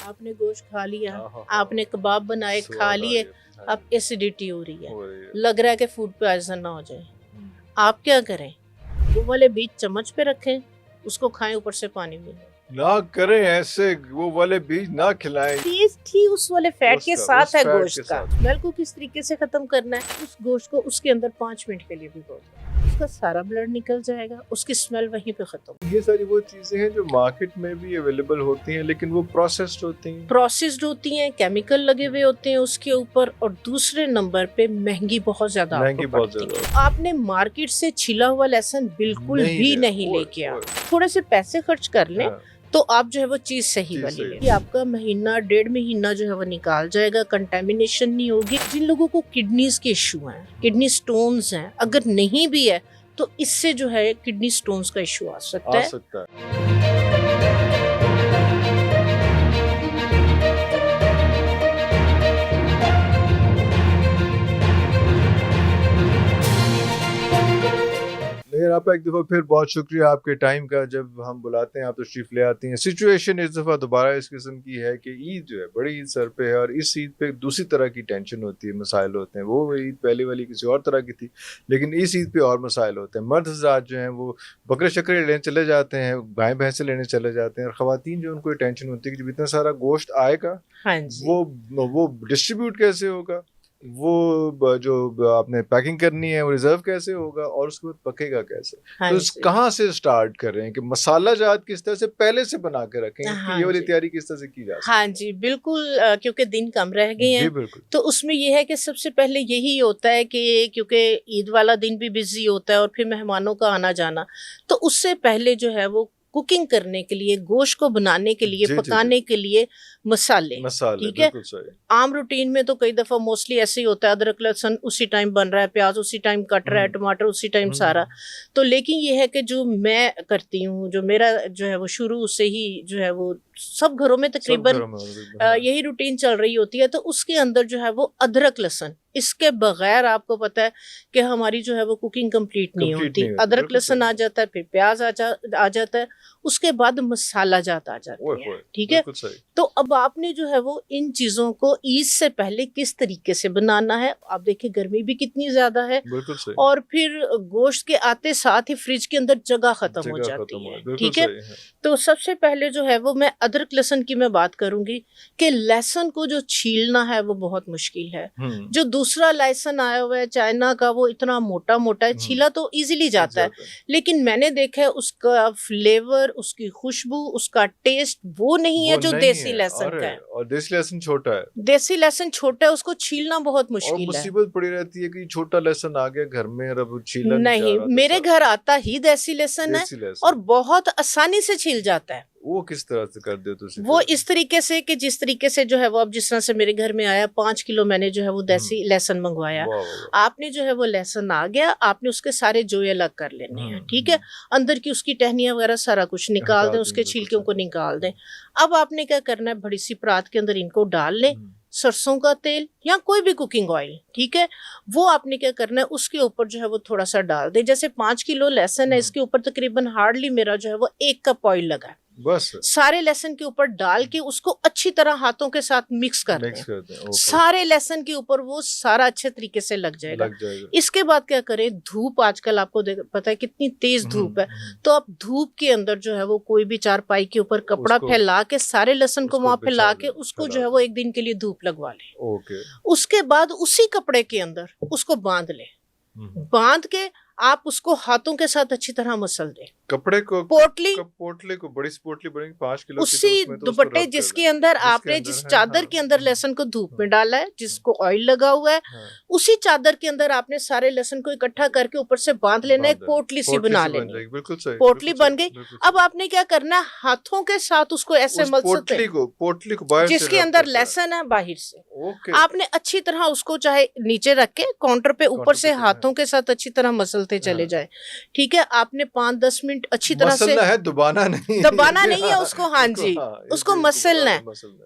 आपने गोश्त खा लिया, आहा, आपने कबाब बनाए खा स्वाद आ लिए, गया। अब एसिडिटी हो रही हो है, रही है। लग रहा है कि फूड पॉइजन ना हो जाए। हम्म, आप क्या करें, वो वाले बीज चम्मच पे रखें, उसको खाएं, ऊपर से पानी में ना करें ऐसे, वो वाले बीज ना खिलाएं। टेस्ट ही उस वाले फैट के उस साथ है फैट गोश्त के का। साथ। स्मेल को किस तरीके से खत्म करना है, उस गोश्त को उसके अंदर 5 मिनट के लिए भिगो दो, उसका सारा ब्लड निकल जाएगा, उसकी स्मेल वहीं पे खत्म। ये सारी वो चीजें हैं जो मार्केट में भी अवेलेबल होती हैं, लेकिन वो प्रोसेस्ड होती हैं। प्रोसेस्ड होती हैं, केमिकल लगे हुए होते हैं उसके ऊपर, और दूसरे नंबर पे महंगी बहुत ज्यादा महंगी आपको बहुत पड़ती है। ज्यादा। आपने मार्केट से छिला हुआ लहसुन बिल्कुल भी नहीं लेके आ, थोड़े से पैसे खर्च कर लें हाँ, तो आप जो है वो चीज सही चीज़ वाली सही। लें। ये आपका महीना 1.5 महीना जो है वो निकाल जाएगा, कंटेमिनेशन नहीं होगी। जिन लोगों को किडनीज के इशू हैं, किडनी स्टोन्स हैं, अगर नहीं भी है तो इससे जो है किडनी स्टोन्स का इशू आ सकता आ है। सकता है। लेकिन आपका एक दफ़ा फिर बहुत शुक्रिया आपके टाइम का। जब हम बुलाते हैं आप तशरीफ़ ले आती हैं। सिचुएशन इस दफ़ा दोबारा इस किस्म की है कि ईद जो है, बड़ी ईद सर पे है, और इस ईद पे दूसरी तरह की टेंशन होती है, मसाइल होते हैं। वो ईद पहले वाली किसी और तरह की थी, लेकिन इस ईद पे और मसाइल होते हैं। मर्द हज़रात जो हैं वो बकरे शक्रे लेने चले जाते हैं, गाय भैंसें लेने चले जाते हैं, और ख़वातीन जो उनको टेंशन होती है कि जब इतना सारा गोश्त आएगा, हाँ जी, वो डिस्ट्रीब्यूट कैसे होगा, जो आपने पैकिंग करनी है वो रिजर्व कैसे होगा, और उसके बाद पकेगा कैसे। हाँ तो जी, कहाँ से स्टार्ट कर रहे हैं कि मसाला जात किस तरह से पहले से बना के रखें, इसकी हाँ ये वाली जी, तैयारी किस तरह से की जा सकती हाँ जी, बिल्कुल। क्योंकि दिन कम रह गए है। जी हैं, बिल्कुल। तो उसमें यह है कि सबसे पहले यही होता है कि क्योंकि ईद वाला दिन भी बिजी होता है और फिर मेहमानों का आना जाना, तो उससे पहले जो है वो कुकिंग करने के लिए, गोश्त को बनाने के लिए, जी जी जी, पकाने के लिए मसाले, मसाले ठीक है। बिल्कुल सही। आम रूटीन में तो कई दफा मोस्टली ऐसे ही होता है, अदरक लहसुन उसी टाइम बन रहा है, प्याज उसी टाइम कट रहा है, टमाटर उसी टाइम सारा। तो लेकिन ये है कि जो मैं करती हूँ, जो मेरा जो है वो शुरू से ही जो है वो सब घरों में सब तकरीबन घरों में हाँ। यही रूटीन चल रही होती है। तो उसके अंदर जो है वो अदरक लहसुन, इसके बगैर आपको पता है कि हमारी जो है वो कुकिंग कंप्लीट नहीं कंप्लीट होती। नहीं होती, अदरक बिल्कुल लहसुन सही। आ जाता है, फिर प्याज आ जाता है, उसके बाद मसाला जात आ जाती ओए है, होए, ठीक है। बिल्कुल सही। तो अब आपने जो है वो इन चीजों को ईद से पहले किस तरीके से बनाना है। आप देखिए गर्मी भी कितनी ज्यादा है, बिल्कुल सही। और फिर गोश्त के आते साथ ही फ्रिज के अंदर जगह खत्म हो जगह जाती खत्म हो, है, बिल्कुल ठीक है। सही है। तो सबसे पहले जो है वो मैं अदरक लहसुन की मैं बात करूंगी कि लहसुन को जो छीलना है वो बहुत मुश्किल है। जो दूसरा लहसुन आया हुआ है चाइना का, वो इतना मोटा मोटा है, छीला तो इजीली जाता है, लेकिन मैंने देखा है उसका फ्लेवर, उसकी खुशबू, उसका टेस्ट वो नहीं है वो जो नहीं देसी है, लहसुन का अरे, है। और देसी लहसुन छोटा है, देसी लहसुन छोटा है, उसको छीलना बहुत और मुश्किल है। मुसीबत पड़ी रहती है कि छोटा लहसुन आ गया घर में और अब छीला नहीं जा नहीं, रहा था मेरे साहब। घर आता ही देसी लहसुन है, देसी और लहसुन बहुत आसानी से छिल जाता है। वो किस तरह से कर दे तुसी वो फिर? इस तरीके से कि जिस तरीके से जो है वो अब जिस तरह से मेरे घर में आया 5 किलो मैंने जो है वो देसी लहसुन मंगवाया। वाह वाह वाह। आपने जो है वो लहसुन आ गया, आपने उसके सारे जोए अलग कर लेने हैं, ठीक है। अंदर की उसकी टहनियां वगैरह सारा कुछ निकाल हटा दें, दें, उसके बिल्कुल छिलकों को सही। निकाल दें। अब आपने क्या करना है, बड़ी सी परात के अंदर इनको डाल लें, सरसों का तेल या कोई भी कुकिंग ऑयल, ठीक है। वो आपने क्या करना है, उसके ऊपर जो है वो थोड़ा सा डाल दें। जैसे 5 किलो लहसुन है, इसके ऊपर तकरीबन हार्डली मेरा जो है वो 1 कप ऑयल लगा है। बस सारे लहसुन के ऊपर डाल के उसको अच्छी तरह हाथों के साथ मिक्स कर दें। मिक्स कर दें, ओके, सारे लहसुन के ऊपर वो सारा अच्छे तरीके से लग जाएगा। लग जाएगा। इसके बाद क्या करें, धूप आजकल आपको पता है कितनी तेज धूप है, तो आप धूप के अंदर जो है वो कोई भी चारपाई के ऊपर कपड़ा उसको- फैला के सारे लहसुन को उसको वहां फैला बिछा के दें, उसको फैला जो है वो 1 दिन के लिए धूप लगवा लें। ओके। उसके बाद उसी कपड़े के अंदर उसको बांध लें। बांध के आप उसको हाथों के साथ अच्छी तरह मसल दें। कपड़े को पोटली, पोटली को बड़ी सी पोटली बनेगी 5 किलो की, तो उसी उसमें तो उसको दुपट्टे रब कर जिसके दें। अंदर जिसके आपने अंदर जिस है, चादर हाँ, के अंदर लहसुन को धूप में डाला है, जिसको ऑयल लगा हुआ है, हाँ, उसी चादर के अंदर आपने सारे लहसुन को इकट्ठा करके ऊपर से बांध लेना है, एक बांध दें। पोटली सी पोटली बना से बन लेनी है। जाएगी, बिल्कुल सही, पोटली बिल्कुल बन सही, गई। बिल्कुल अब सही। आपने क्या करना है, हाथों के साथ उसको ऐसे उस मसलते हैं, पोटली को बाहर से जिसके रब अंदर करते हैं। लहसुन है बाहर से। ओके। आपने अच्छी तरह उसको चाहे नीचे रख के काउंटर पे ऊपर काउंटर से पे हाथों के साथ अच्छी तरह मसलते चले हाँ। जाए, ठीक है। आपने 5-10 मिनट अच्छी तरह से, मसलना है, दबाना नहीं है। दबाना नहीं है उसको, हाँ जी, उसको मसलना है।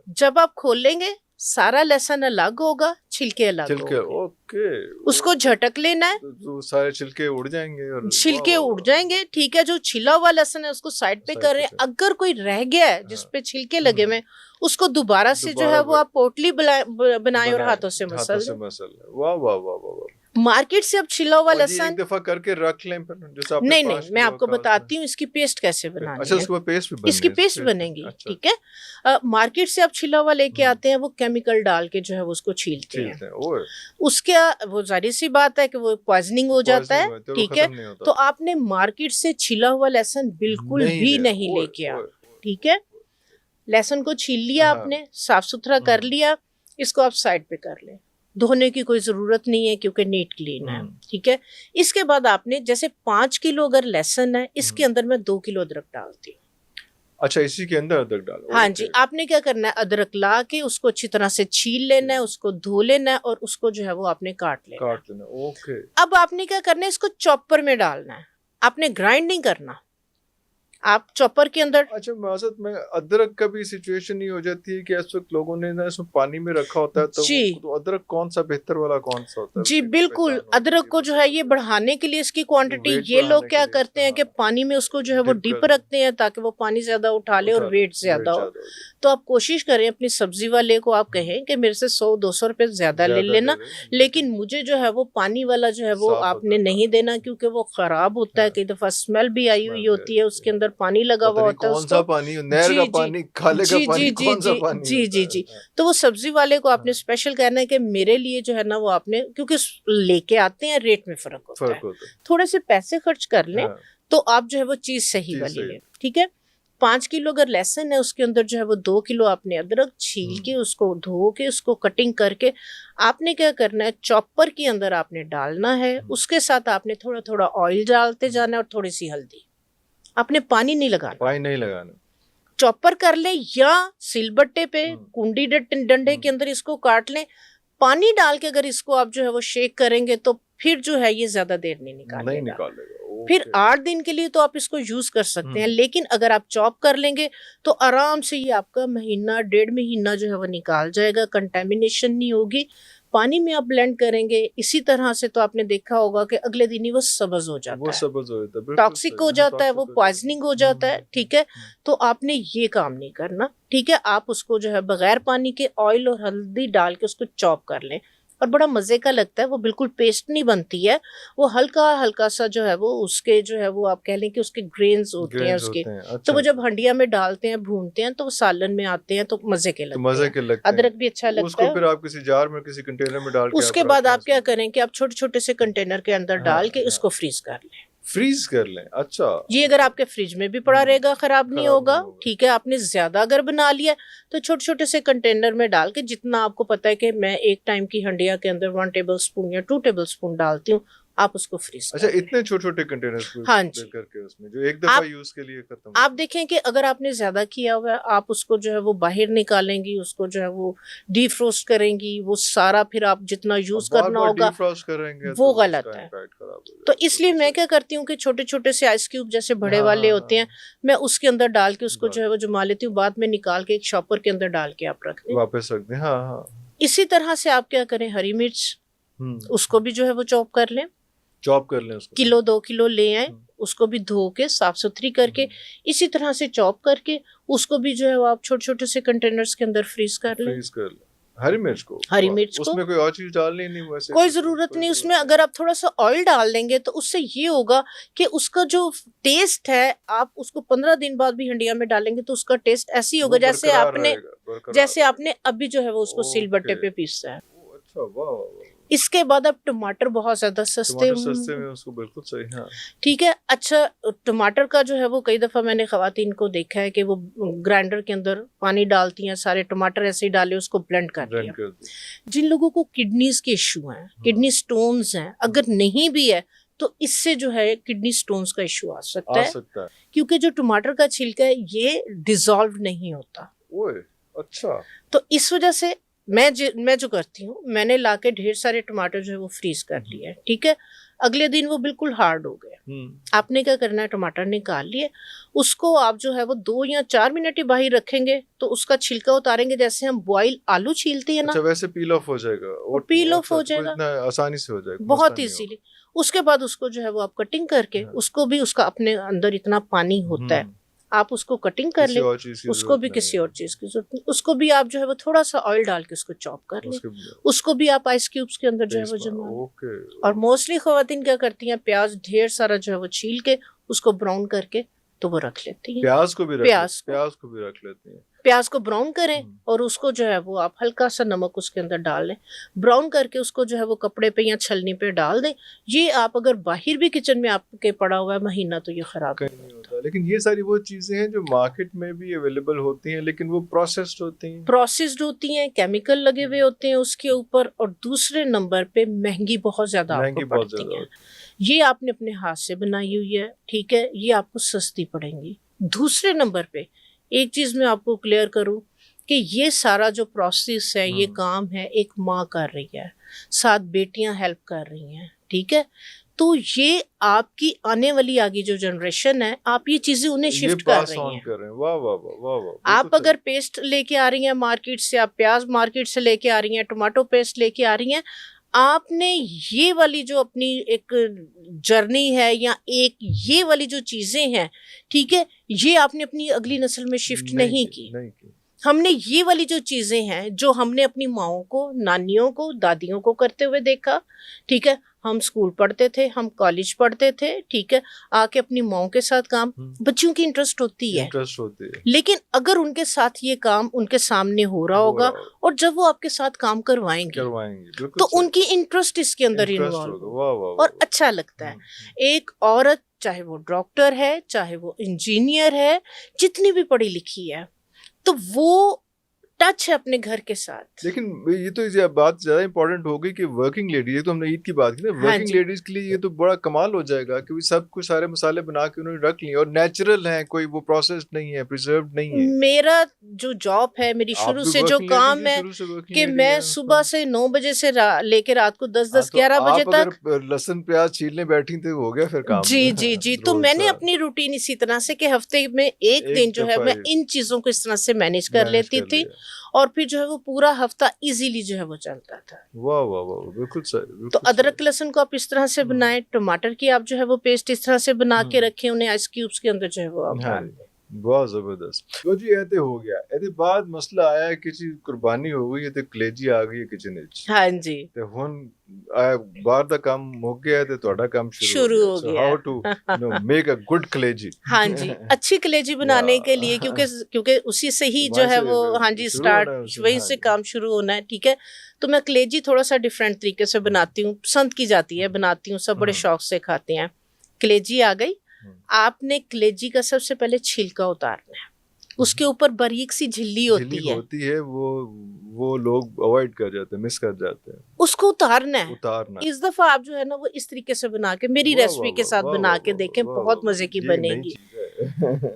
जब आप खोलेंगे सारा लहसुन अलग होगा, छिलके अलग छिलके, होंगे, ओके। उसको झटक लेना है, तो सारे छिलके उड़ जाएंगे और छिलके उड़ जाएंगे, ठीक है। जो छिला हुआ लहसुन है उसको साइड पे साइड कर पे रहे हैं। से। अगर कोई रह गया है जिस पे छिलके लगे हुए, उसको दोबारा से जो है वो आप पोटली बनाए और हाथों से हाथों से मसल। मसल। वाह वाह वाह वाह वाह। मार्केट से अब छिला हुआ और ये लहसुन एक दफा करके रख लें फिर, जैसे आपने नहीं 5 नहीं, मैं किलो आपको का उसमें। बताती हूँ इसकी पेस्ट कैसे बनानी अच्छा, है। उसके बाद पेस्ट भी बननी इसकी है, पेस्ट बनेगी, अच्छा। ठीक है। मार्केट से आप छिला हुआ लेके आते हैं, वो केमिकल डाल के जो है वो उसको छीलते हैं। छीलते हैं, ओए उसके वो जाहिर सी बात है कि वो पॉइजनिंग हो जाता है, पॉइजनिंग होती है, वो ठीक है। खत्म नहीं होता। तो आपने मार्केट से छिला हुआ लहसुन बिल्कुल नहीं भी लेना, नहीं ओए, लेके आ, ओए। ठीक है। लहसुन को छील लिया हाँ। आपने, साफ सुथरा कर लिया, इसको आप साइड पे कर लें। धोने की कोई जरूरत नहीं है क्योंकि नीट क्लीन है, ठीक है। इसके बाद आपने जैसे 5 किलो अगर लहसुन है, इसके अंदर मैं 2 किलो अदरक डालती हूँ। अच्छा, इसी के अंदर अदरक डालो। हाँ ओके। जी, आपने क्या करना है, अदरक ला के उसको अच्छी तरह से छील लेना है, उसको धो लेना है और उसको जो है वो आपने काट लेना है। काट लेना, ओके। अब आपने क्या करना है, इसको चॉपर में डालना है, आपने ग्राइंड नहीं करना। आप चॉपर के अंदर अच्छा, माजरत में अदरक का भी सिचुएशन ही हो जाती है कि इस वक्त लोगों ने ना इसमें पानी में रखा होता है, तो जी तो अदरक कौन सा बेहतर वाला कौन सा होता है? जी उसकी कोई बिल्कुल, पहचान होती अदरक को जो है ये बताइए। बढ़ाने के लिए इसकी क्वांटिटी, वेट ये बढ़ाने लोग के क्या लिए करते हैं कि हाँ, पानी में उसको जो है वो डिप डिप कर रखते हैं ताकि वो पानी ज्यादा उठा ले और उठा वेट वेट ज्यादा हो। ज्यादा हो जाए। तो आप कोशिश करें अपनी सब्जी वाले को, आप कहें कि मेरे से 100-200 रुपए ज्यादा ले ज्यादा लेना, ले, लेकिन मुझे जो है वो पानी वाला जो है वो साफ आपने अदरक नहीं डालो। देना, क्योंकि वो खराब होता है। हाँ, कई दफा स्मेल भी आई हुई स्मेल भी होती है, आई उसके अंदर पानी लगा पता हुआ नहीं होता है कौन सा उसको। पानी, नहर का जी जी पानी, खाले का जी पानी, जी जी कौन सा जी पानी जी होता जी है? जी। तो वो सब्जी वाले को आपने हाँ, स्पेशल कहना है कि मेरे लिए जो है ना वो आपने, क्योंकि लेके आते हैं, रेट में फर्क होता है, फर्क होता है। थोड़े से पैसे खर्च कर लें हाँ, तो आप जो है वो चीज सही चीज वाली सही। लें, ठीक है। 5 किलो अगर लहसुन है, उसके अंदर जो है वो 2 किलो आपने अदरक छील के उसको धो के उसको कटिंग करके आपने क्या करना है, चॉपर के अंदर आपने डालना है। उसके साथ आपने थोड़ा थोड़ा ऑयल डालते जाना है और थोड़ी सी हल्दी। आपने पानी नहीं लगाना, पानी नहीं लगाना। चॉपर कर ले या सिलबट्टे पे कुंडी डंडे के अंदर इसको काट लें। पानी डाल के अगर इसको आप जो है वो शेक करेंगे तो फिर जो है ये ज्यादा देर नहीं नहीं निकालेगा। निकालेगा, फिर ओके। 8 दिन के लिए तो आप इसको यूज कर सकते हैं, लेकिन अगर आप चॉप कर लेंगे तो आराम से ये आपका महीना 1.5 महीना जो है वो निकाल जाएगा, कंटेमिनेशन नहीं होगी। पानी में आप ब्लेंड करेंगे इसी तरह से तो आपने देखा होगा कि अगले दिन ही वो सब्ज हो वो जाता है, सब्ज हो जाता है, बिल्कुल टॉक्सिक सही, हो हाँ, जाता है, वो टॉक्सिक हो जाता है। पॉइजनिंग हो जाता है, ठीक है। तो आपने ये काम नहीं करना, ठीक है। आप उसको जो है बगैर पानी के ऑयल और हल्दी डाल के उसको चॉप कर लें और बड़ा मजे का लगता है। वो बिल्कुल पेस्ट नहीं बनती है, वो हल्का हल्का सा जो है वो उसके जो है वो आप कह लें कि उसके ग्रेन्स होते हैं ग्रेन्स उसके। होते हैं, तो अच्छा वो जब अच्छा। हंडिया में डालते हैं, भूनते हैं, तो वो सालन में आते हैं, तो मजे के तो लगते मजे हैं। के लगते हैं। अदरक भी अच्छा लगता उसको है। फिर आप किसी जार में, किसी कंटेनर में डाल के उसके आप बाद रखें आप क्या उसमें। करें कि आप छोटे छोटे से कंटेनर के अंदर डाल के इसको फ्रीज कर लें। फ्रीज कर लें, अच्छा। ये अगर आपके फ्रिज में भी पड़ा रहेगा खराब नहीं होगा, ठीक है। आपने ज्यादा अगर बना लिया तो छोटे छोटे से कंटेनर में डाल के, जितना आपको पता है कि मैं एक टाइम की हंडिया के अंदर 1 टेबल स्पून या 2 टेबल स्पून डालती हूँ, आप उसको फ्रीज अच्छा, कर लें। इतने छोटे छोटे कंटेनर्स हाँ जी। करके उसमें जो एक दफा यूज के लिए खत्म। आप देखें कि अगर आपने ज्यादा किया हुआ है, आप उसको जो है वो बाहर निकालेंगी, उसको जो है वो डीफ्रोस्ट करेंगी, वो सारा फिर आप जितना यूज करना होगा डीफ्रॉस्ट करेंगे वो तो गलत उसका है। इम्पैक्ट खराब हो तो जाएगा, इसलिए बिल्कुल मैं सही। क्या करती हूँ कि छोटे छोटे से आइस क्यूब जैसे बड़े हाँ, वाले हाँ, होते हैं, मैं उसके अंदर डाल के उसको जो है वो जमा लेती हूँ, बाद में निकाल के एक शॉपर के अंदर डाल के आप रख दें। वापस रख दें, हाँ हाँ। इसी तरह से आप क्या करें, हरी मिर्च उसको भी जो है वो चॉप कर लें, चॉप कर लें उसको। 1-2 किलो ले आए, उसको भी धो के साफ सुथरी करके इसी तरह से चॉप करके उसको भी जो है वो आप छोटे छोटे से कंटेनर्स के अंदर फ्रीज कर लें। फ्रीज कर लें हरी मिर्च को। हरी मिर्च को उसमें कोई और चीज डालनी नहीं, वैसे कोई जरूरत नहीं उसमें। अगर आप थोड़ा सा ऑयल डाल देंगे तो उससे ये होगा कि उसका जो टेस्ट है, आप उसको 15 दिन बाद भी हंडिया में डालेंगे तो उसका टेस्ट ऐसी होगा जैसे आपने अभी जो है वो उसको सिलबट्टे पे पीसा है। अच्छा, वाह। इसके बाद अब टमाटर बहुत ज्यादा सस्ते में उसको, बिल्कुल सही, हाँ। ठीक है। अच्छा, टमाटर का जो है वो कई दफा मैंने खवातीन को देखा है कि वो ग्राइंडर के अंदर पानी डालती हैं, सारे टमाटर ऐसे ही डाले, उसको ब्लेंड कर दिया। जिन लोगों को किडनीज के इश्यू हैं, किडनी स्टोन्स हैं, अगर नहीं भी है तो इससे जो है किडनी स्टोन्स का इश्यू आ सकता है, क्योंकि जो टमाटर का छिलका है ये डिसॉल्व नहीं होता। ओए, अच्छा। तो इस वजह से मैं जो करती हूँ, मैंने लाके ढेर सारे टमाटर जो है वो फ्रीज कर लिए, ठीक है। अगले दिन वो बिल्कुल हार्ड हो गए। आपने क्या करना है, टमाटर निकाल लिए, उसको आप जो है वो 2 या 4 मिनट ही बाहर रखेंगे तो उसका छिलका उतारेंगे, जैसे हम बॉयल आलू छीलते हैं ना। अच्छा, वैसे पील ऑफ हो जाएगा, वो पील ऑफ हो जाएगा, आसानी से हो जाएगा, बहुत इजीली। उसके बाद उसको जो है वो आप कटिंग करके उसको भी, उसका अपने अंदर इतना पानी होता है, आप उसको कटिंग कर लें, उसको भी किसी और चीज की जरूरत नहीं, उसको भी आप जो है वो थोड़ा सा ऑयल डाल के उसको चॉप कर लें, उसको भी आप आइस क्यूब्स के अंदर जो है वो जमा लें। और मोस्टली खवातीन क्या करती हैं, प्याज ढेर सारा जो है वो छील के उसको ब्राउन करके तो वो रख लेती हैं। प्याज को भी रख लेती हैं। प्याज को ब्राउन करें और उसको जो है वो आप हल्का सा नमक उसके अंदर डाल लें, ब्राउन करके उसको जो है वो कपड़े पे या छलनी पे डाल दें। ये आप अगर बाहर भी किचन में आपके पड़ा हुआ है महीना तो ये खराब नहीं होता। लेकिन ये सारी वो चीजें हैं जो मार्केट में भी अवेलेबल होती हैं, लेकिन वो प्रोसेस्ड होती हैं, केमिकल लगे हुए होते हैं उसके ऊपर, और दूसरे नंबर पे महंगी बहुत ज्यादा आपको पड़ती है। ये आपने अपने हाथ से बनाई हुई है, ठीक है, ये आपको सस्ती पड़ेंगी। दूसरे नंबर पे एक चीज मैं आपको क्लियर करूं कि ये सारा जो प्रोसेस है, ये काम है एक माँ कर रही है, 7 बेटियां हेल्प कर रही हैं, ठीक है। तो ये आपकी आने वाली आगे जो जनरेशन है, आप ये चीजें उन्हें शिफ्ट कर रही हैं। वाह वाह वाह वाह। आप अगर पेस्ट लेके आ रही हैं मार्केट से, आप प्याज मार्केट से लेके आ रही हैं, टमाटो पेस्ट लेके आ रही हैं, आपने ये वाली जो अपनी एक जर्नी है या एक ये वाली जो चीजें हैं, ठीक है, ये आपने अपनी अगली नस्ल में शिफ्ट नहीं की। हमने ये वाली जो चीजें हैं जो हमने अपनी माओं को, नानियों को, दादियों को करते हुए देखा, ठीक है, हम स्कूल पढ़ते थे, हम कॉलेज पढ़ते थे, ठीक है, आके अपनी माओं के साथ काम, बच्चियों की इंटरेस्ट होती है, लेकिन अगर उनके साथ ये काम उनके सामने हो रहा होगा और जब वो आपके साथ काम करवाएंगे तो उनकी इंटरेस्ट इसके अंदर इन्वॉल्व और अच्छा लगता है। एक औरत चाहे वो डॉक्टर है, चाहे वो इंजीनियर है, जितनी भी पढ़ी लिखी है, तो वो टच है अपने घर के साथ। लेकिन ये तो ये बात ज्यादा इंपॉर्टेंट हो गई कि वर्किंग लेडीज, ये तो हमने ईद की बात की ना, वर्किंग लेडीज के लिए ये तो बड़ा कमाल हो जाएगा कि सब कुछ सारे मसाले बना के उन्होंने रख लिए और नेचुरल हैं, कोई वो प्रोसेस्ड नहीं है, प्रिजर्व्ड नहीं है। मेरा जो जॉब है, मेरी शुरू से जो काम है कि मैं सुबह से 9 बजे से लेके रात को 10-11 बजे तक लहसुन प्याज छीलने बैठी थे, हो गया फिर काम। जी तो मैंने अपनी रूटीन इसी तरह से कि हफ्ते में एक दिन जो है मैं इन चीजों को इस तरह से मैनेज कर लेती थी और फिर जो है वो पूरा हफ्ता इजीली जो है वो चलता था। वाह वाह वाह, बिल्कुल सही। तो अदरक लहसुन को आप इस तरह से बनाएं, टमाटर की आप जो है वो पेस्ट इस तरह से बना के रखें, उन्हें आइस क्यूब्स के अंदर जो है वो आप डाल दें। बहुत जबरदस्त। तो जी ऐसे हो गया, ऐसे बाद मसला आया है किसी कुर्बानी हो गई है ते कलेजी आ गई है किचन विच। हाँ जी। ते हुन बाहर दा काम हो गया है, ਤੁਹਾਡਾ काम शुरू हो गया। How to make a good kaleji. हाँ जी, अच्छी कलेजी बनाने के लिए क्योंकि उसी से ही जो है वो, हाँ जी, स्टार्ट वहीं से काम शुरू होना है, ठीक है। तो मैं कलेजी थोड़ा सा डिफरेंट तरीके से बनाती हूँ, पसंद की जाती है, बनाती हूँ, सब बड़े शौक से खाते हैं। कलेजी आ गई, आपने कलेजी का सबसे पहले छिलका उतारना है, उसके ऊपर बारीक सी झिल्ली होती है, वो लोग अवॉइड कर जाते हैं, मिस कर जाते हैं, उसको उतारना है। इस दफा आप जो है ना वो इस तरीके से बना के मेरी रेसिपी के साथ बना के देखें, बहुत मजे की बनेगी।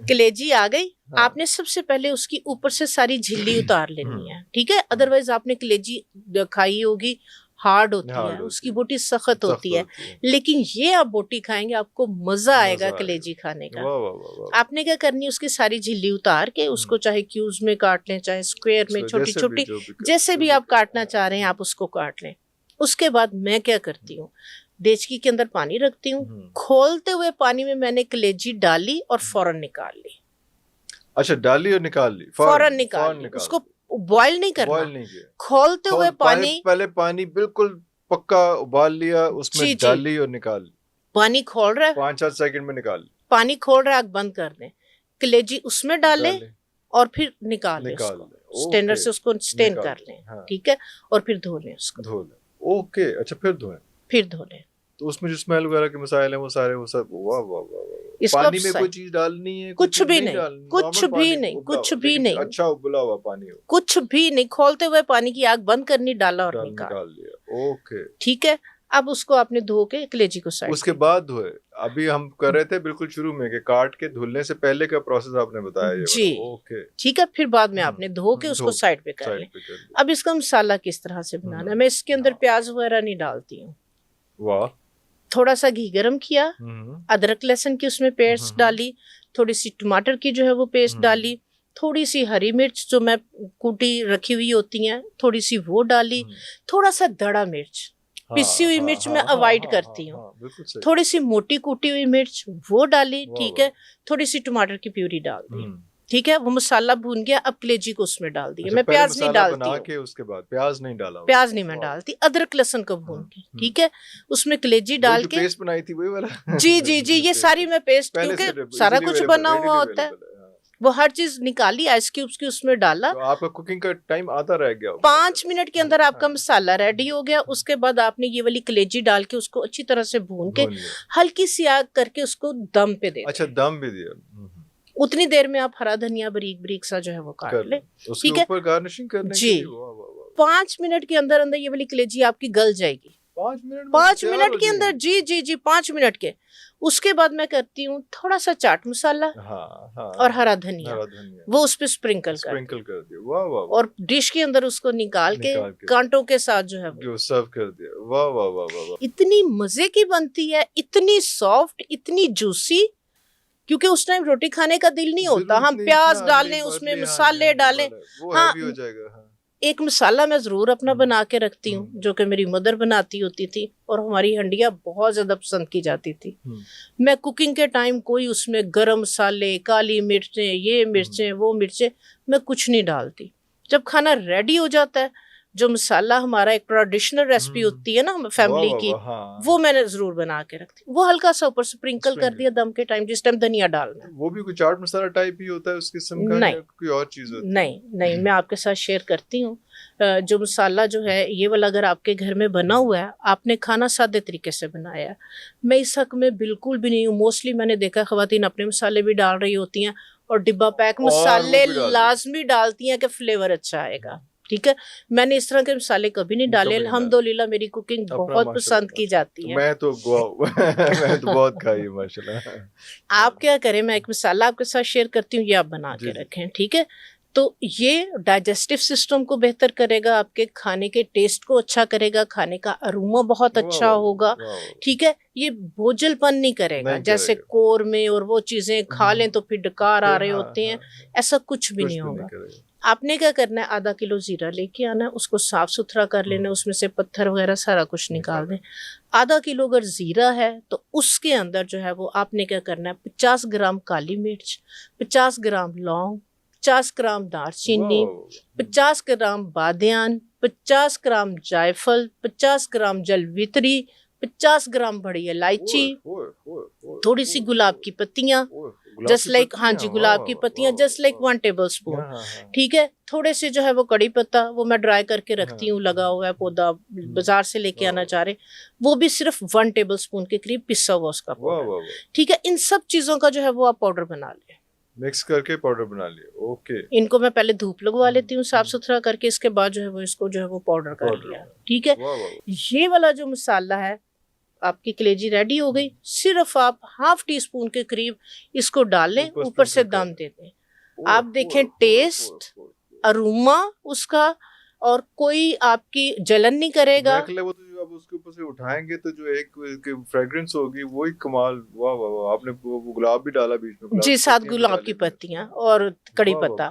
कलेजी आ गई, आपने सबसे पहले उसकी ऊपर से सारी झिल्ली उतार लेनी है, ठीक है। अदरवाइज आपने कलेजी खाई होगी, हार्ड होती है, उसकी बोटी सख्त होती है, लेकिन ये आप बोटी खाएंगे आपको मजा आएगा कलेजी खाने का। आपने क्या करनी है, उसकी सारी झिल्ली उतार के उसको चाहे क्यूब्स में काट लें, चाहे स्क्वायर में, छोटी छोटी जैसे भी आप काटना चाह रहे हैं आप उसको काट लें। उसके बाद मैं क्या करती हूँ, देचकी के अंदर पानी रखती हूँ, खोलते हुए पानी में मैंने कलेजी डाली और फौरन निकाल ली। अच्छा, डाली और निकाल ली, फौरन निकाल ली, उसको बॉयल नहीं करना, खोलते हुए पानी, पहले पानी बिल्कुल पक्का उबाल लिया, उसमें डाली और निकाल ली। पानी खोल रहा है, 5-7 सेकंड में निकाल ली, पानी खोल रहा है, आग बंद कर दें, कलेजी उसमें डालें और फिर निकाल लें, स्टेनर से उसको स्टेन कर लें, ठीक है, और फिर धो लें उसको। ओके, अच्छा, फिर धो लें। तो उसमें जो स्मेल वगैरह के मसाले वो सारे वो सब, वाह वाह वाह। पानी में कोई चीज डालनी है? कुछ भी नहीं, कुछ भी नहीं, अच्छा उबला हुआ पानी हो, कुछ भी नहीं, खोलते हुए पानी की आग बंद करनी, डाला और निकाल लिया। ओके, ठीक है। अब उसको आपने धो के कलेजी को साइड, उसके बाद धोए। अभी हम कर रहे थे बिल्कुल शुरू में कि काट के धुलने से पहले का प्रोसेस आपने बताया जी। ओके, ठीक है। फिर बाद में आपने धो के उसको साइड पे कर लें। अब इसका मसाला किस तरह से बनाना है, मैं इसके अंदर प्याज वगैरह नहीं डालती हूँ। वाह। थोड़ा सा घी गरम किया, अदरक लहसुन की उसमें पेस्ट डाली, थोड़ी सी टमाटर की जो है वो पेस्ट डाली, थोड़ी सी हरी मिर्च जो मैं कूटी रखी हुई होती हैं थोड़ी सी वो डाली, थोड़ा सा दड़ा मिर्च, पिसी हुई मिर्च मैं अवॉइड करती हूँ। थोड़ी सी मोटी कूटी हुई मिर्च वो डाली, ठीक है, थोड़ी सी टमाटर की प्यूरी डाल दी, ठीक है, वो मसाला भून गया, अब कलेजी को उसमें डाल दिया। मैं प्याज नहीं डालती, उसके बाद प्याज नहीं डाला, प्याज नहीं मैं डालती, अदरक लहसुन को भून के, ठीक है, उसमें कलेजी डाल के पेस्ट बनाई थी वही वाला। जी जी जी, ये सारी मैं पेस्ट, क्योंकि सारा कुछ बना हुआ होता है, वो हर चीज निकाली, आइस क्यूब्स की उसमें डाला। तो आपका कुकिंग का टाइम आधा रह गया, 5 मिनट के अंदर आपका मसाला रेडी हो गया। उसके बाद आपने ये वाली कलेजी डाल के उसको अच्छी तरह से भून के हल्की सी आग करके उसको दम पे दे। अच्छा, दम भी दिया। उतनी देर में आप हरा धनिया बारीक बारीक सा जो है वो काट ले, ठीक है, ऊपर गार्निशिंग करने जी। 5 मिनट के अंदर अंदर ये वाली कलेजी आपकी गल जाएगी। 5 मिनट के अंदर, जी जी जी, 5 मिनट के। उसके बाद मैं करती हूँ थोड़ा सा चाट मसाला और हरा धनिया, वो उस पे स्प्रिंकल कर दिया, वाह वाह, और डिश के अंदर उसको निकाल के कांटों के साथ जो है वो सर्व कर दिया। वाह वाह वाह वाह, इतनी मजे की बनती है, इतनी सॉफ्ट, इतनी जूसी, क्योंकि उस टाइम रोटी खाने का दिल नहीं होता, हम प्याज डालें उसमें, मसाले डालें। हाँ, एक मसाला मैं जरूर अपना बना के रखती हूँ, जो कि मेरी मदर बनाती होती थी और हमारी हंडिया बहुत ज्यादा पसंद की जाती थी। मैं कुकिंग के टाइम कोई उसमें गरम मसाले, काली मिर्चें, ये मिर्चें, वो मिर्चें, मैं कुछ नहीं डालती। जब खाना रेडी हो जाता है, जो मसाला हमारा एक ट्रेडिशनल रेसिपी होती है ना फैमिली की, वो मैंने जरूर बना के रखती हूँ। वो हल्का सा ऊपर स्प्रिंकल कर दिया दम के टाइम, जिस टाइम धनिया डालना है। वो भी कोई चाट मसाला टाइप ही होता है उस किस्म का, नहीं, कोई और चीज होती है? नहीं नहीं, मैं आपके साथ शेयर करती हूँ। जो मसाला जो है ये वाला, अगर आपके घर में बना हुआ है, आपने खाना सादे तरीके से बनाया है, मैं इस हक में बिल्कुल भी नहीं हूँ। मोस्टली मैंने देखा खवातीन अपने मसाले भी डाल रही होती हैं और डिब्बा पैक मसाले लाजमी डालती हैं कि फ्लेवर अच्छा आएगा, ठीक है। मैंने इस तरह के मसाले कभी नहीं डाले। अल्हम्दुलिल्लाह मेरी कुकिंग बहुत पसंद की जाती है। मैं तो मैं तो बहुत खाई माशाल्लाह। आप क्या करें, मैं एक मसाला आपके साथ शेयर करती हूँ, ये आप बना के रखें, ठीक है। तो ये डाइजेस्टिव सिस्टम को बेहतर करेगा, आपके खाने के टेस्ट को अच्छा करेगा, खाने का अरोमा बहुत अच्छा होगा, ठीक है। ये बोझलपन नहीं करेगा, जैसे कोर में और वो चीजें खा लें तो फिर डकार आ रहे होते हैं, ऐसा कुछ भी नहीं होगा। आपने क्या करना है, आधा किलो जीरा लेके आना है, उसको साफ सुथरा कर लेना, उसमें से पत्थर वगैरह सारा कुछ निकाल दें। आधा किलो अगर जीरा है तो उसके अंदर जो है वो आपने क्या करना है, 50 ग्राम काली मिर्च, 50 ग्राम लौंग, 50 ग्राम दालचीनी, 50 ग्राम बादियान, 50 ग्राम जायफल, 50 ग्राम जलवित्री, 50 ग्राम बड़ी इलायची, थोड़ी सी गुलाब की पत्तियां, जस्ट लाइक, हाँ जी, गुलाब की पत्तियां जस्ट लाइक 1 टेबल स्पून, ठीक है। थोड़े से जो है वो कड़ी पत्ता, वो मैं ड्राई करके रखती हूँ, लगा हुआ है पौधा, बाजार से लेके आना चाह रहे, वो भी सिर्फ 1 टेबल स्पून के करीब पिसा हुआ उसका पाउडर, ठीक है। इन सब चीजों का जो है वो आप पाउडर बना लें, मिक्स करके पाउडर बना लिया, ओके। इनको मैं पहले धूप लगवा लेती हूँ साफ सुथरा करके, इसके बाद जो है वो इसको जो है वो पाउडर कर लिया, ठीक है। ये वाला जो मसाला है, आपकी कलेजी रेडी हो गई। सिर्फ आप ½ टीस्पून के करीब इसको डाल लें, ऊपर से दम दे दें। आप देखें टेस्ट, अरोमा उसका, और कोई आपकी जलन नहीं करेगा। वो तो अब उसके ऊपर से उठाएंगे तो जो एक फ्रेग्रेंस होगी वो ही कमाल। वाह वाह वाह, आपने वो गुलाब भी डाला बीच में, जी, 7 गुलाब की पत्तियां और कड़ी पत्ता,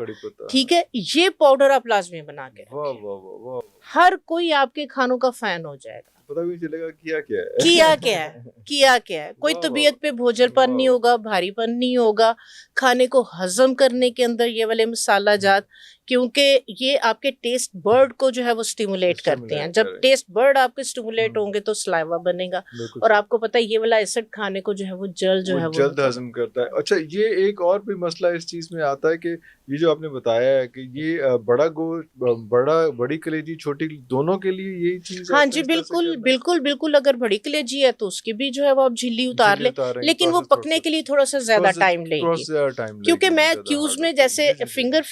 ठीक है। ये पाउडर आप लाजमी बना के रखें। वाह वाह वाह, हर कोई आपके खानों का फैन हो जाएगा, पता भी चलेगा किया क्या है, किया क्या है, किया क्या है। कोई तबीयत पे बोझलपन नहीं होगा, भारीपन नहीं होगा। खाने को हजम करने के अंदर ये वाले मसाला जात, क्योंकि ये आपके टेस्ट बर्ड को जो है वो स्टिमुलेट करते हैं। जब टेस्ट बर्ड आपके स्टिमुलेट होंगे तो सलाइवा बनेगा, और आपको पता है ये वाला एसिड खाने को जो है वो जल्द हजम करता है। अच्छा, ये एक और भी मसला इस चीज में आता है कि ये जो आपने बताया है कि ये बड़ा गोश्त, बड़ी कलेजी, छोटी, दोनों के लिए यही चीज। हाँ जी, बिल्कुल बिल्कुल बिल्कुल। अगर बड़ी कलेजी है तो उसकी भी जो है वो आप झिल्ली उतार ले, लेकिन वो पकने के लिए थोड़ा सा ज्यादा टाइम लेगी, क्योंकि मैं क्यूज में जैसे फिंगर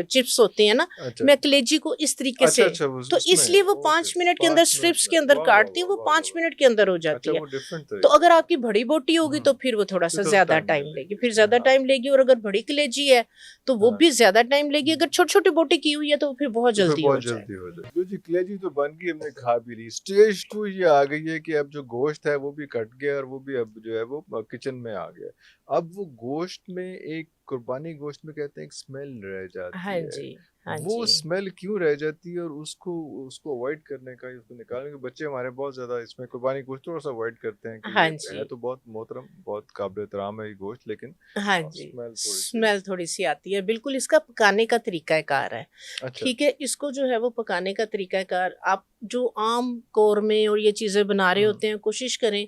चिप्स होते हैं ना, मैं कलेजी को इस तरीके से, तो इसलिए वो 5 मिनट के अंदर स्ट्रिप्स के अंदर काटती हूँ, वो 5 मिनट के अंदर हो जाती है। तो अगर आपकी बड़ी बोटी होगी तो फिर वो थोड़ा सा ज्यादा टाइम लेगी, फिर ज्यादा टाइम लेगी। और अगर बड़ी कलेजी है तो वो भी ज्यादा टाइम लेगी। अगर छोटी छोटी बोटी की हुई है तो फिर बहुत जल्दी हो जाएगी। जी, कलेजी तो बन गई, हमने खा भी ली। स्टेज 2 ये आ गई है कि अब जो गोश्त है वो भी कट गया और वो भी अब जो है वो किचन में आ गया। अब वो गोश्त में एक कुर्बानी गोश्त में कहते हैं एक स्मेल रह जाती हाँ है, जी, हाँ वो जी। स्मेल क्यों रह जाती है और उसको उसको अवॉइड करने का, उसको निकालने के, बच्चे हमारे बहुत ज़्यादा इसमें कुर्बानी गोश्त थोड़ा सा अवॉइड करते हैं कि हाँ ये है जी, तो बहुत मोहतरम, बहुत काबिल एहतराम है ये गोश्त, लेकिन हाँ जी। स्मेल थोड़ी सी। स्मेल थोड़ी-सी आती है, बिल्कुल इसका पकाने का तरीक़ाकार है, अच्छा। ठीक है? इसको जो है वो पकाने का तरीक़ाकार आप जो आम कौरमे और ये चीज़ें बना रहे होते हैं, कोशिश करें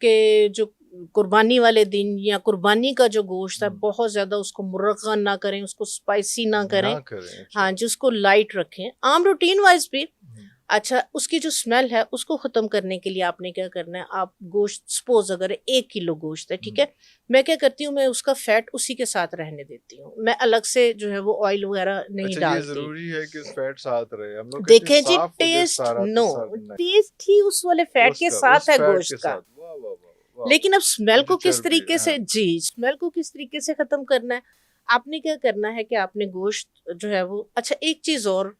कि जो कुर्बानी वाले दिन या कुर्बानी का जो गोश्त है, बहुत ज़्यादा उसको मुर्ग़न ना करें, उसको स्पाइसी ना करें। ना करें, अच्छा। हाँ जी, उसको लाइट रखें। आम रूटीन वाइज़ भी अच्छा, उसकी जो स्मेल है उसको ख़त्म करने के लिए आपने क्या करना है, आप गोश्त सपोज़ अगर 1 किलो गोश्त है, ठीक है? मैं क्या करती हूँ, मैं उसका फैट उसी के साथ रहने देती हूँ। मैं अलग से जो है वो ऑयल वगैरह नहीं अच्छा, ये डालती। ज़रूरी है कि फैट साथ रहे, हम लोग कहते हैं देखें जी, साफ हो जाए टेस्ट सारा तो नो, सब नहीं, टेस्ट ही उस वाले फैट के उसका साथ उस है फैट गोश्त के का। साथ, वाह वाह वाह वाह, लेकिन अब स्मेल वो जो को किस चर्बी तरीके है, से जी, स्मेल को किस तरीके से ख़त्म करना है, आपने क्या करना है कि आपने गोश्त जो है वो अच्छा एक चीज़ और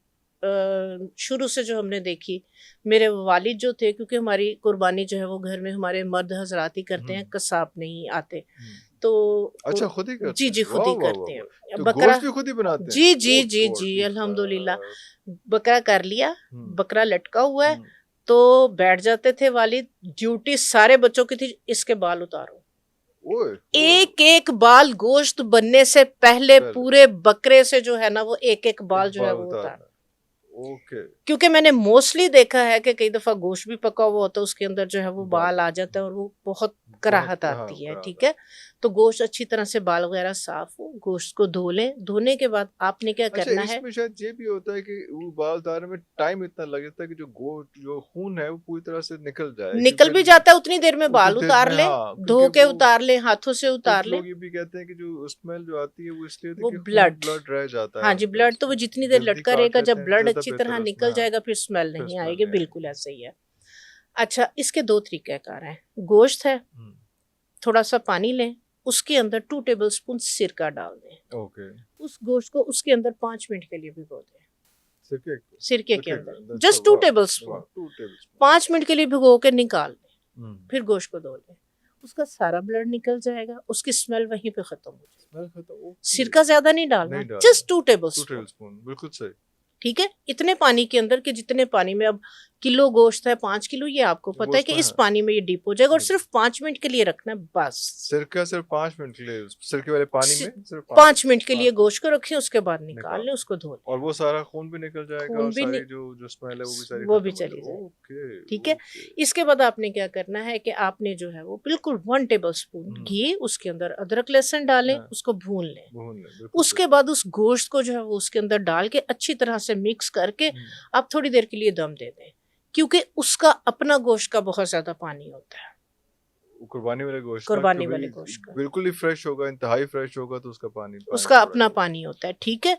शुरू से जो हमने देखी, मेरे वालिद जो थे, क्योंकि हमारी कुर्बानी जो है वो घर में हमारे मर्द हज़रात ही करते हैं, कसाब नहीं आते। तो अच्छा, खुद ही जी, करते हैं, जी, खुद वाह ही वाह वाह करते हैं। वाह, तो बकरा गोश्त भी खुद ही बनाते हैं, जी, जी, ओ जी, जी, गॉड अल्हम्दुलिल्लाह। बकरा कर लिया, हम्म बकरा लटका हुआ है, तो बैठ जाते थे वालिद, ड्यूटी सारे बच्चों की थी, इसके बाल उतारो। ओए ओए, एक-एक बाल गोश्त बनने से पहले पहले पूरे बकरे से जो है ना वो एक-एक बाल एक जो है बाल वो उतारो। उतारना, ओके, क्योंकि मैंने मोस्टली देखा है कि कई दफ़ा गोश्त भी पका हुआ होता है, उसके अंदर जो है वो बाल बाल आ जाता है और वो बहुत बहुत, कराहत हाँ, आती है, करारा ठीक है? तो गोश्त अच्छी तरह से बाल वगैरह साफ़ हो, गोश्त को धो लें, धोने के बाद आपने क्या अच्छा, करना है, इसमें शायद ये भी होता है कि वो बाल उतारने में टाइम इतना लग जाता है कि जो गोश्त जो खून है वो पूरी तरह से निकल जाए, निकल क्योंकि भी जाता है उतनी देर में उतनी बाल देर उतार में, लें, हाँ, क्योंकि धो के वो उतार लें, हाथों से कुछ उतार लें, लोग ये भी कहते हैं कि जो स्मेल जो आती है वो इसलिए होती वो है कि खून ब्लड ब्लड रह जाता है हाँ जी, उनका, ब्लड तो वो उसमें जितनी देर जल्दी लटका काट रहेगा, लेते जब हैं ब्लड ज्यादा अच्छी बेहतर तरह है उसमें, निकल हाँ, जाएगा फिर स्मेल फिर नहीं स्मेल आएगी, नहीं बिल्कुल आएगी। ऐसे ही है। अच्छा, इसके 2 तरीक़ेकार हैं, गोश्त है, थोड़ा-सा पानी लें, उसके अंदर 2 टेबलस्पून सिरका डाल दें। ओके, उस गोश्त को उसके अंदर 5 मिनट के लिए भिगो दें, सिरके सिरके के सिरके अंदर, का, अच्छा, जस्ट 2 वाह वाह, टेबलस्पून, 2 टेबलस्पून, 5 मिनट के लिए भिगो के निकाल दें, हम्म, फिर गोश्त को धो लें। उसका सारा ब्लड निकल जाएगा, उसकी स्मेल वहीं पे ख़त्म हो जाएगी। स्मेल खत्म, ओके, सिरका ज़्यादा नहीं डालना, नहीं डालना, जस्ट 2 टू टेबलस्पून। टेबलस्पून बिल्कुल सही, ठीक है, इतने पानी के अंदर कि जितने पानी में अब किलो गोश्त है 5 किलो, ये आपको पता वो है कि उसमें, इस हाँ, पानी में ये डीप हो जाएगा और बिल्कुल। सिर्फ 5 मिनट के लिए रखना है बस। सिरका सिर्फ 5 मिनट के लिए, सिरके वाले पानी में सिर्फ 5 मिनट के लिए 5 गोश्त को रखें, उसके बाद निकाल निकाल लें, दें, उसको धो लें, और वो सारा खून भी निकल जाएगा खून और भी सारी जो जो स्मेल है वो भी सारी वो भी खत्म हो चली जाएगी, जाएगी। ओके ठीक है, ओके, इसके बाद आपने क्या करना है कि आपने जो है वो बिल्कुल 1 टेबल स्पून घी, उसके अंदर अदरक लहसुन डालें, हाँ, उसको भून लें। भून लें, बिल्कुल सही, उसके बाद उस गोश्त को जो है वो उसके अंदर डाल के अच्छी तरह से मिक्स करके आप थोड़ी देर के लिए दम दे दें, क्योंकि उसका अपना गोश्त का बहुत ज्यादा पानी होता है, कुर्बानी वाले गोश्त का, कुर्बानी वाले कभी गोश्त का बिल्कुल ही फ्रेश होगा, इंतहाई फ्रेश होगा तो उसका पानी पानी उसका छोड़ा अपना जाएगा, पानी होता है, ठीक है?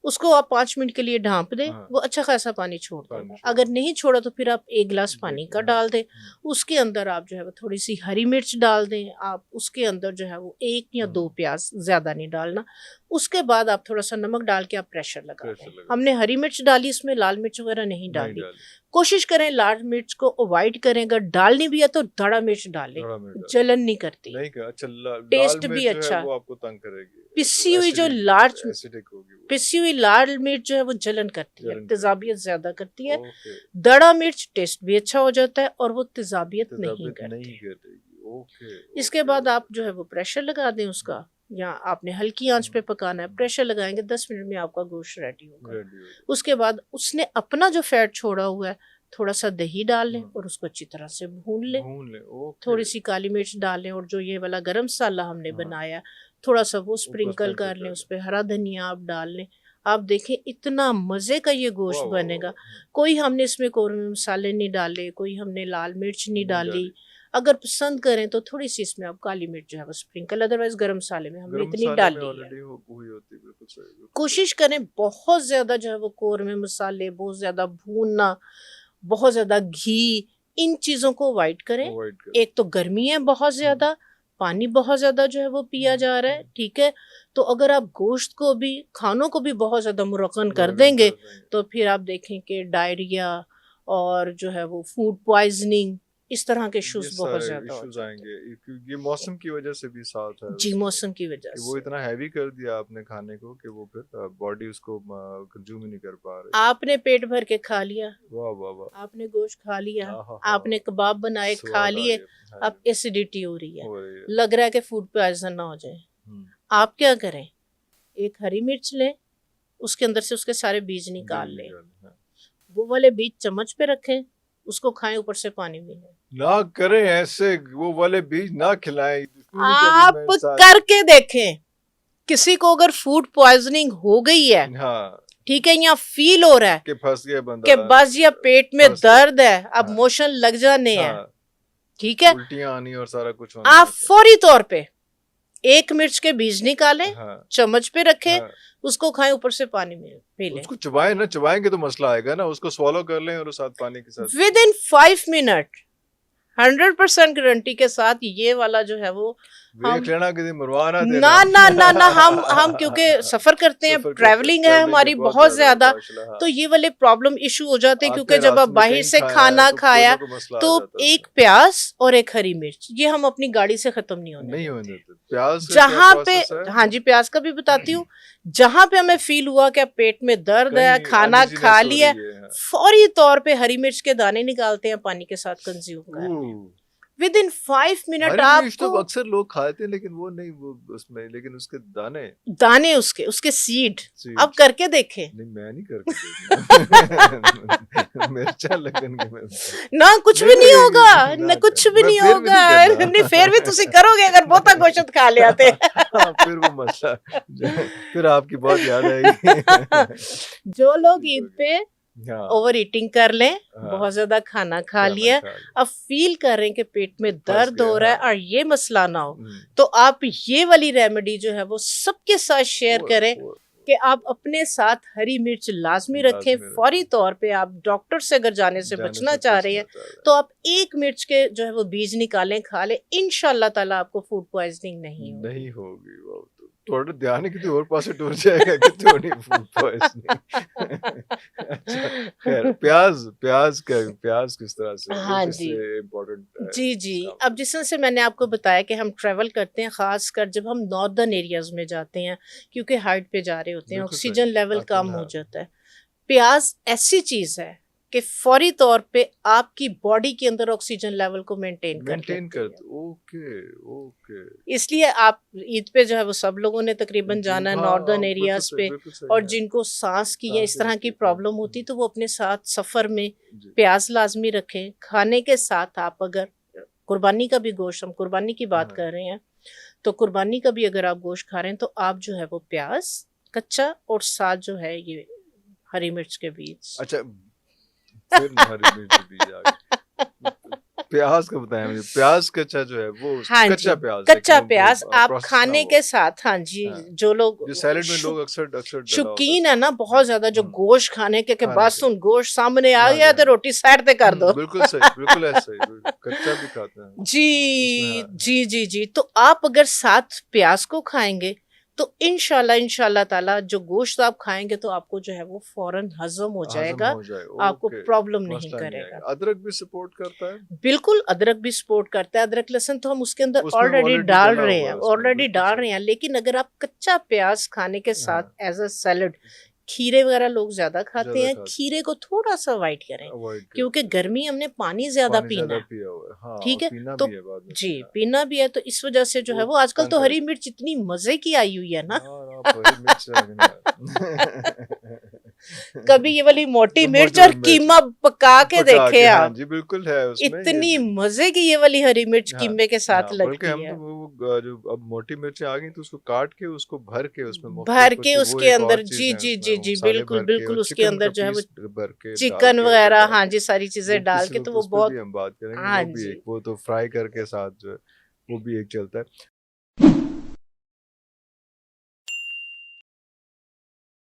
उसको आप 5 मिनट के लिए ढाँप दें, हाँ, वो अच्छा खासा पानी छोड़ पानी देगा। छोड़ अगर नहीं छोड़ा तो फिर आप 1 गिलास पानी का हाँ, डाल दें, उसके अंदर आप जो है वो थोड़ी-सी हरी मिर्च डाल दें, आप उसके अंदर जो है वो 1 या 2 प्याज़, ज़्यादा नहीं डालना। उसके बाद आप थोड़ा-सा नमक डाल के आप प्रेशर लगा प्रेशर दें। लगा, हमने हरी मिर्च डाली, इसमें लाल मिर्च वगैरह नहीं नहीं डाली। डाली, कोशिश करें लाल मिर्च को अवॉइड करें, अगर डालनी भी है तो धड़ा मिर्च डालें, थोड़ा मिर्च डाली, जलन नहीं करती, नहीं क्या, अच्छा, लाल टेस्ट भी मिर्च जो है अच्छा। वो आपको तंग करेगी, पिसी वो हुई जो एसिडिक होगी, वो पिसी हुई लाल मिर्च जो है वो जलन करती है, जलन करेगी, तेजाबियत ज्यादा करती है। ओके, दड़ा मिर्च टेस्ट भी अच्छा हो जाता है और वो तेजाबियत नहीं तजाबियत करती। नहीं करेगी, ओके इसके ओके बाद आप ओके, जो है वो प्रेशर लगा दें उसका, या आपने हल्की आंच पे पकाना है, प्रेशर लगाएंगे 10 मिनट में आपका गोश्त रेडी होगा। रेडी हो गया, उसके बाद उसने अपना जो फैट छोड़ा हुआ है, थोड़ा सा दही डाल लें और उसको अच्छी तरह से भून लें, भून ले, ओके, थोड़ी सी काली मिर्च डाल लें और जो ये वाला गरम मसाला हमने हाँ, बनाया थोड़ा सा वो ऊपर स्प्रिंकल स्प्रिंकल कर लें, कर उस ले, पर हरा धनिया आप डाल लें। आप देखें इतना मज़े का ये वाह गोश्त वाह वाह बनेगा। वाह, कोई हमने इसमें कौरमे मसाले नहीं डाले, कोई हमने लाल मिर्च नहीं नहीं डाली। डाली, अगर पसंद करें तो थोड़ी सी इसमें आप काली मिर्च जो है वो स्प्रिंकल, अदरवाइज गरम मसाले में हमने गरम इतनी मसाले में डाली है। ऑलरेडी हुई होती है, बिल्कुल सही, बिल्कुल कोशिश करें बहुत ज़्यादा जो है वो कौरमे मसाले, बहुत ज़्यादा भूनना, बहुत ज़्यादा घी, इन चीज़ों को अवॉइड करें। अवॉइड कर, एक तो गर्मी है बहुत ज़्यादा, पानी बहुत ज़्यादा जो है वो पिया जा रहा है, ठीक है? तो अगर आप गोश्त को भी, खानों को भी बहुत ज़्यादा मुरक्कन कर देंगे, तो फिर आप देखें कि डायरिया और जो है वो फूड पॉइज़निंग, इस तरह के ये इश्यूज बहुत सारे ज्यादा हो इश्यूज जाते आएंगे क्योंकि ये मौसम की वजह से भी साथ है हैं। जी, उसमें, मौसम की वजह कि वो से इतना हैवी कर दिया आपने खाने को कि वो फिर बॉडी उसको कंज्यूम ही नहीं कर पा रही। आपने पेट भर के खा लिया, वाह वाह वाह। आपने गोश्त खा लिया, आहा, आपने कबाब बनाए खा स्वाद आ लिए, रही है। हाँ अब जी, एसिडिटी हो रही है, हो रही है। लग रहा है कि फूड पॉइजन ना हो जाए। हम्म, आप क्या करें, एक हरी मिर्च लें, उसके अंदर से उसके सारे बीज निकाल बीज लें, निकाल, हाँ। वो वाले बीज चम्मच पे रखें, उसको खाएं, ऊपर से पानी भी लें। ना करें ऐसे, वो वाले बीज ना खिलाएं, दुश्मनी का भी आप मैं साथ। करके देखें, किसी को अगर फूड पॉइजनिंग हो गई है, हाँ, ठीक है, या फील हो रहा है कि फंस गया बंदा, कि बस या पेट में फंस गया। दर्द है, अब हाँ, मोशन लग जाने हैं, हाँ, ठीक है, उल्टियां आनी और सारा कुछ होना आप है तो। फौरी तौर पे एक मिर्च के बीज निकालें, हाँ, चम्मच पे रखें, हाँ, उसको खाएं, ऊपर से पानी में पी लें। उसको चबाएं ना, चबाएंगे तो मसला आएगा ना, उसको स्वॉलो कर लें और साथ पानी के साथ। विद इन 5 मिनट 100% गारंटी के साथ ये वाला जो है वो हम देख लेना किसी मरवाना ना देना। ना ना ना हम क्योंकि सफर करते हैं, सफर करते, ट्रैवलिंग है travelling हमारी है बहुत ज्यादा, माशाल्लाह, हाँ। तो ये वाले प्रॉब्लम इशू हो जाते हैं, क्योंकि आते जब आप रास्ते में बाहर कहीं से खाया खाना तो खाया कोई ना कोई मसला आ तो जाता है एक उसमें। प्याज और एक हरी मिर्च ये हम अपनी गाड़ी से खत्म नहीं होने नहीं देते। होने देते। प्याज का क्या जहां पे, प्रोसेस है? हाँ जी, प्याज का भी बताती हूँ, जहां पे हमें फील हुआ कि पेट में दर्द है, कहीं खाना uneasiness खा हो लिया, रही है, हाँ। फौरी तौर पे हरी मिर्च के दाने निकालते हैं, पानी के साथ कंज्यूम कर लें। ओह, विद इन 5 मिनट हरी मिर्च तो आपको अक्सर लोग खाते हैं, लेकिन वो नहीं, वो उसमें, लेकिन उसके दाने, दाने, उसके सीड seeds, आप करके देखें नहीं मैं नहीं करके देखूंगा। मिर्चा लगन के मैं ना, कुछ भी नहीं होगा ना, कुछ भी मैं नहीं फिर भी होगा नहीं करना। नहीं, फिर भी तुसी करोगे अगर बहुता गोश्त खा लिया ते। हाँ, फिर वो मसला, फिर आपकी बहुत याद आएगी। जो लोग ईद पे हाँ, ओवर ईटिंग कर लें, हाँ, बहुत ज्यादा खाना खा खाना लिया, खा लिया, अब फील कर रहे हैं कि पेट में फंस दर्द गया, हो रहा है हाँ। और ये मसला ना हो, हम्म, तो आप ये वाली रेमेडी जो है वो सबके साथ शेयर करें वो कि आप अपने साथ हरी मिर्च लाजमी रखें। लाजमी फौरी रखें। तौर पे आप डॉक्टर से अगर जाने से जाने बचना से चाह रहे बचना हैं चाह रहे हैं। तो आप एक मिर्च के जो है वो बीज निकालें, खा लें, इंशाल्लाह ताला आपको फूड पॉइजनिंग नहीं होगी। नहीं होगी वो तो थोड़ा ध्यान कितनी और पासे टूट जाएगा कि थोड़ी फूड पॉइजनिंग। अच्छा, खैर, प्याज किस तरह से, वो हाँ जी, किससे इम्पोर्टेंट है जी जी। इसका? अब जिस तरह से मैंने आपको बताया कि हम ट्रैवल करते हैं, खास कर जब हम नॉर्दर्न एरियाज में जाते हैं, क्योंकि हाइट पे जा रहे होते हैं, बिल्कुल ऑक्सीजन सही, लेवल आते कम हैं, हो हाँ। जाता है। प्याज ऐसी चीज है कि फौरी तौर पे आपकी बॉडी के अंदर ऑक्सीजन लेवल को मेंटेन कर मेंटेन देती कर, है। Okay okay. इसलिए आप ईद पे जो है वो सब लोगों ने तकरीबन जाना है हाँ, नॉर्दर्न बिल्कुल एरियाज सही, पे, बिल्कुल सही और है। जिनको सांस की या इस तरह की सांस प्रॉब्लम होती तो वो अपने साथ सफर में जी, प्याज लाजमी रखें। खाने के साथ आप अगर कुर्बानी का भी गोश्त, हम कुर्बानी की बात हाँ। कर रहे हैं, तो कुर्बानी का भी अगर आप गोश्त खा रहे हैं तो आप जो है वो प्याज कच्चा और साथ जो है ये हरी मिर्च के बीज। अच्छा, फिर हरी मिर्च भी आ गई। प्याज का बताया मुझे, प्याज कच्चा जो है वो हाँ कच्चा जी, प्याज, कच्चा लेकिन वो प्याज आप प्रोसेस ना खाने हो। के साथ, हाँ जी, हाँ, जो लोग जो सैलेड में लोग अक्सर डला होता शौकीन है ना बहुत ज्यादा, जो गोश्त खाने के खाने बस के। उन गोश्त सामने आ हाँ गया जी, तो हाँ। रोटी साइड पे कर दो। बिल्कुल सही, बिल्कुल ऐसा ही, कच्चा भी खाते हैं जी इसमें, हाँ, जी जी जी। तो आप अगर साथ प्याज को खाएंगे तो इंशाल्लाह ताला जो गोश्त आप खाएंगे तो आपको जो है वो फौरन हजम हो हजम जाएगा, हो जाए, आपको ओके, प्रॉब्लम नहीं मसला नहीं करेगा। आएगा। अदरक भी सपोर्ट करता है, बिल्कुल, अदरक भी सपोर्ट करता है। अदरक लहसुन तो हम उसके अंदर उसमें ऑलरेडी ऑलरेडी डाल डला रहे हुआ हैं, है उसमें, ऑलरेडी बिल्कुल डाल सही। रहे हैं, लेकिन अगर आप कच्चा प्याज खाने के साथ हाँ, एज अ सैलड, खीरे वगैरह लोग ज्यादा खाते ज्यादा हैं, खाते खीरे को थोड़ा सा अवॉइड करें, अवॉइड क्योंकि करते हैं, गर्मी हमने पानी ज्यादा पानी पीना ज्यादा है, पिया हुआ है, हाँ, और ठीक है, पीना तो भी है बाद में जी पीना। पीना भी है, तो इस वजह से जो है वो वो आजकल तंग तो हरी करेगा। मिर्च इतनी मजे की आई हुई है ना। यार आप हरी मिर्च कभी ये वाली मोटी तो मिर्च मोटी और मिर्च कीमा पका के पका देखे के, हाँ आप, जी, बिल्कुल है उसमें ये इतनी भी। मजे की ये वाली हरी मिर्च हाँ, कीमे के साथ हाँ, बल्कि लगती हम है। तो वो जो अब मोटी मिर्चें आ गई तो उसको काट के उसको भर के उसमें भर मुख्तलिफ के उसकी वो उसके एक अंदर, और जी चीज है जी उसमें, जी वो जी, मसाले बिल्कुल भर के बिल्कुल, और उसके चिकन अंदर का जो है वो पीस भर के डाल चिकन के वगैरह, डाल हाँ के, जी, सारी चीजें वो डाल किसी के, वक्त तो वो उस पर बहुत, भी हम बात करेंगे, हाँ वो भी जी। एक, वो तो फ्राई करके साथ जो है वो भी एक चलता है।